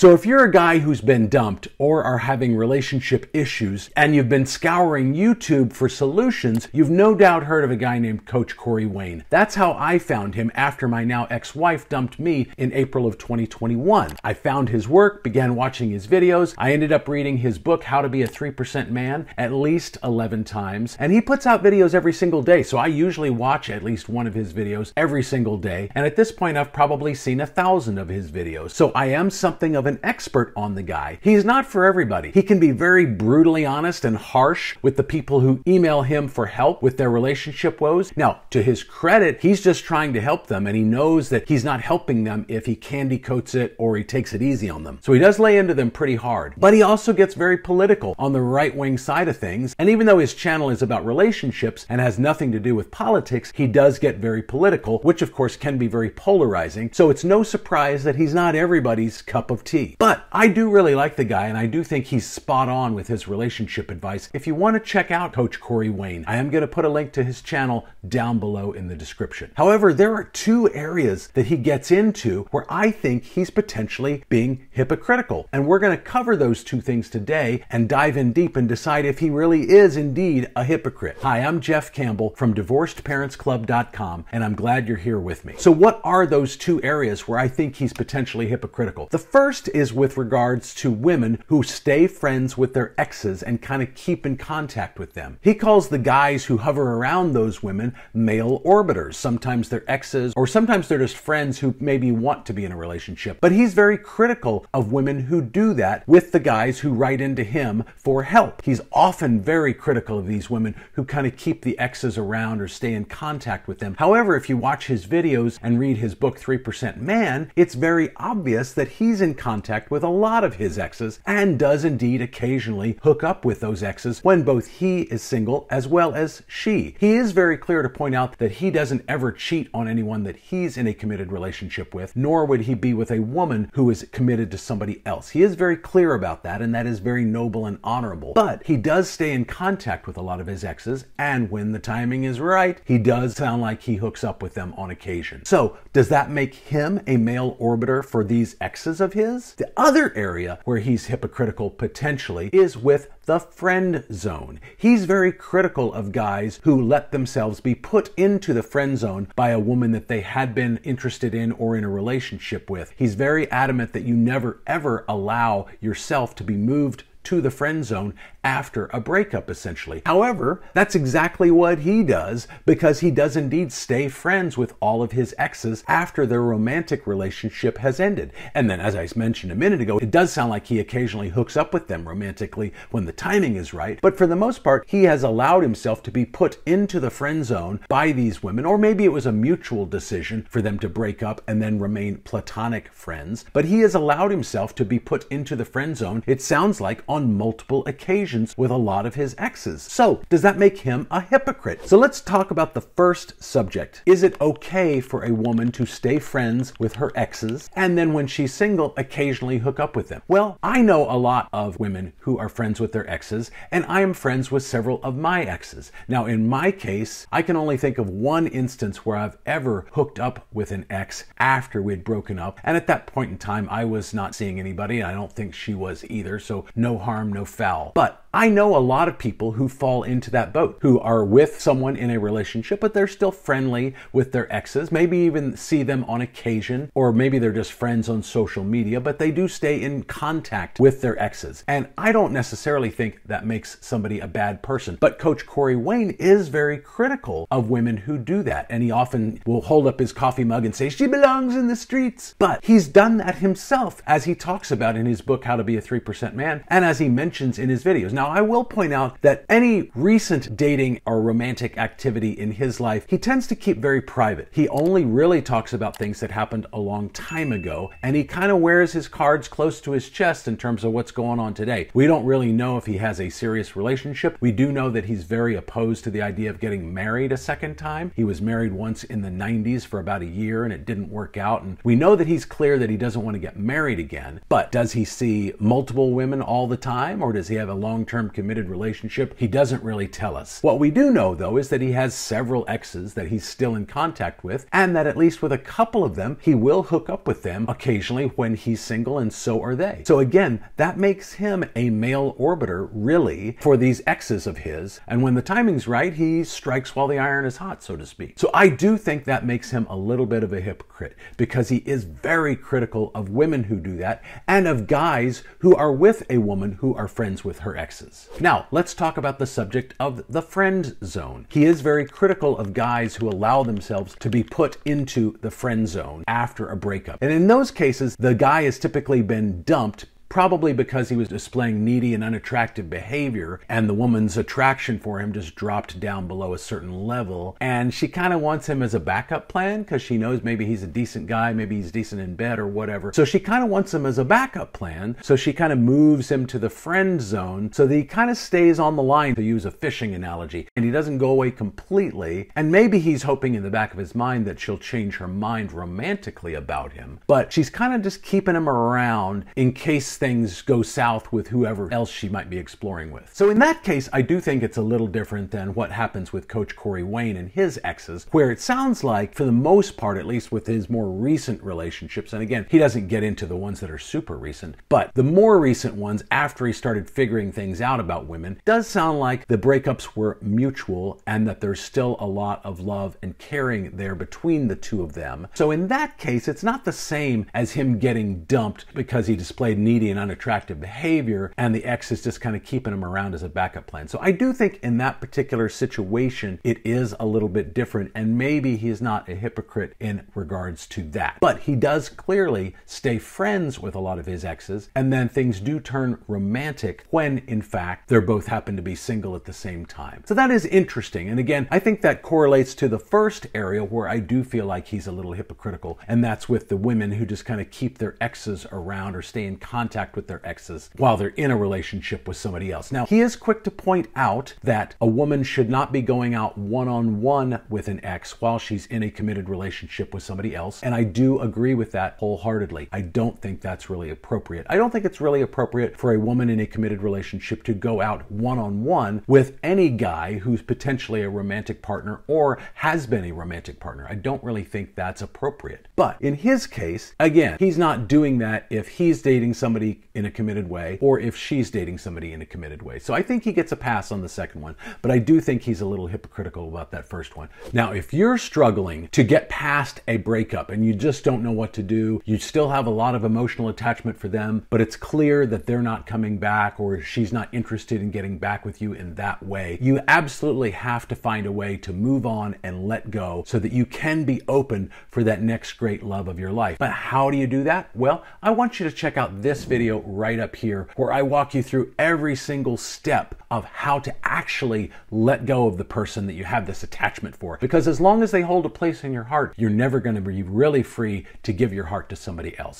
So if you're a guy who's been dumped or are having relationship issues and you've been scouring YouTube for solutions, you've no doubt heard of a guy named Coach Corey Wayne. That's how I found him after my now ex-wife dumped me in April of 2021. I found his work, began watching his videos. I ended up reading his book, How to Be a 3% Man, at least 11 times. And he puts out videos every single day, so I usually watch at least one of his videos every single day. And at this point, I've probably seen 1,000 of his videos. So I am something of an expert on the guy. He's not for everybody. He can be very brutally honest and harsh with the people who email him for help with their relationship woes. Now, to his credit, he's just trying to help them, and he knows that he's not helping them if he candy coats it or he takes it easy on them. So he does lay into them pretty hard. But he also gets very political on the right-wing side of things. And even though his channel is about relationships and has nothing to do with politics, he does get very political, which of course can be very polarizing. So it's no surprise that he's not everybody's cup of tea. But I do really like the guy, and I do think he's spot on with his relationship advice. If you want to check out Coach Corey Wayne, I am going to put a link to his channel down below in the description. However, there are two areas that he gets into where I think he's potentially being hypocritical. And we're going to cover those two things today and dive in deep and decide if he really is indeed a hypocrite. Hi, I'm Jeff Campbell from DivorcedParentsClub.com, and I'm glad you're here with me. So what are those two areas where I think he's potentially hypocritical? The first is with regards to women who stay friends with their exes and kind of keep in contact with them. He calls the guys who hover around those women male orbiters. Sometimes they're exes, or sometimes they're just friends who maybe want to be in a relationship. But he's very critical of women who do that with the guys who write into him for help. He's often very critical of these women who kind of keep the exes around or stay in contact with them. However, if you watch his videos and read his book 3% Man, it's very obvious that he's in contact with a lot of his exes and does indeed occasionally hook up with those exes when both he is single as well as she. He is very clear to point out that he doesn't ever cheat on anyone that he's in a committed relationship with, nor would he be with a woman who is committed to somebody else. He is very clear about that, and that is very noble and honorable. But he does stay in contact with a lot of his exes, and when the timing is right, he does sound like he hooks up with them on occasion. So, does that make him a male orbiter for these exes of his? The other area where he's hypocritical potentially is with the friend zone. He's very critical of guys who let themselves be put into the friend zone by a woman that they had been interested in or in a relationship with. He's very adamant that you never ever allow yourself to be moved to the friend zone after a breakup, essentially. However, that's exactly what he does, because he does indeed stay friends with all of his exes after their romantic relationship has ended. And then, as I mentioned a minute ago, it does sound like he occasionally hooks up with them romantically when the timing is right. But for the most part, he has allowed himself to be put into the friend zone by these women, or maybe it was a mutual decision for them to break up and then remain platonic friends. But he has allowed himself to be put into the friend zone, it sounds like, on multiple occasions with a lot of his exes. So, does that make him a hypocrite? So let's talk about the first subject. Is it okay for a woman to stay friends with her exes and then when she's single, occasionally hook up with them? Well, I know a lot of women who are friends with their exes, and I am friends with several of my exes. Now, in my case, I can only think of one instance where I've ever hooked up with an ex after we'd broken up, and at that point in time, I was not seeing anybody, and I don't think she was either, so no harm, no foul. But I know a lot of people who fall into that boat, who are with someone in a relationship, but they're still friendly with their exes, maybe even see them on occasion, or maybe they're just friends on social media, but they do stay in contact with their exes. And I don't necessarily think that makes somebody a bad person, but Coach Corey Wayne is very critical of women who do that, and he often will hold up his coffee mug and say, "She belongs in the streets." But he's done that himself, as he talks about in his book, How to Be a 3% Man, and as he mentions in his videos. Now, I will point out that any recent dating or romantic activity in his life, he tends to keep very private. He only really talks about things that happened a long time ago, and he kind of wears his cards close to his chest in terms of what's going on today. We don't really know if he has a serious relationship. We do know that he's very opposed to the idea of getting married a second time. He was married once in the 90s for about a year, and it didn't work out. And we know that he's clear that he doesn't want to get married again. But does he see multiple women all the time, or does he have a long-term long-term committed relationship, he doesn't really tell us. What we do know, though, is that he has several exes that he's still in contact with, and that at least with a couple of them, he will hook up with them occasionally when he's single, and so are they. So again, that makes him a male orbiter, really, for these exes of his, and when the timing's right, he strikes while the iron is hot, so to speak. So I do think that makes him a little bit of a hypocrite, because he is very critical of women who do that, and of guys who are with a woman who are friends with her exes. Now, let's talk about the subject of the friend zone. He is very critical of guys who allow themselves to be put into the friend zone after a breakup. And in those cases, the guy has typically been dumped, probably because he was displaying needy and unattractive behavior, and the woman's attraction for him just dropped down below a certain level, and she kind of wants him as a backup plan because she knows maybe he's a decent guy, maybe he's decent in bed or whatever. So she kind of wants him as a backup plan, so she kind of moves him to the friend zone so that he kind of stays on the line, to use a fishing analogy, and he doesn't go away completely. And maybe he's hoping in the back of his mind that she'll change her mind romantically about him, but she's kind of just keeping him around in case things go south with whoever else she might be exploring with. So in that case, I do think it's a little different than what happens with Coach Corey Wayne and his exes, where it sounds like, for the most part, at least with his more recent relationships, and again, he doesn't get into the ones that are super recent, but the more recent ones, after he started figuring things out about women, does sound like the breakups were mutual and that there's still a lot of love and caring there between the two of them. So in that case, it's not the same as him getting dumped because he displayed needy and unattractive behavior and the ex is just kind of keeping him around as a backup plan. So I do think in that particular situation, it is a little bit different, and maybe he is not a hypocrite in regards to that. But he does clearly stay friends with a lot of his exes, and then things do turn romantic when, in fact, they're both happen to be single at the same time. So that is interesting. And again, I think that correlates to the first area where I do feel like he's a little hypocritical, and that's with the women who just kind of keep their exes around or stay in contact with their exes while they're in a relationship with somebody else. Now, he is quick to point out that a woman should not be going out one-on-one with an ex while she's in a committed relationship with somebody else, and I do agree with that wholeheartedly. I don't think that's really appropriate. I don't think it's really appropriate for a woman in a committed relationship to go out one-on-one with any guy who's potentially a romantic partner or has been a romantic partner. I don't really think that's appropriate. But in his case, again, he's not doing that if he's dating somebody in a committed way or if she's dating somebody in a committed way. So I think he gets a pass on the second one, but I do think he's a little hypocritical about that first one. Now, if you're struggling to get past a breakup and you just don't know what to do, you still have a lot of emotional attachment for them, but it's clear that they're not coming back or she's not interested in getting back with you in that way, you absolutely have to find a way to move on and let go so that you can be open for that next great love of your life. But how do you do that? Well, I want you to check out this video right up here where I walk you through every single step of how to actually let go of the person that you have this attachment for. Because as long as they hold a place in your heart, you're never going to be really free to give your heart to somebody else.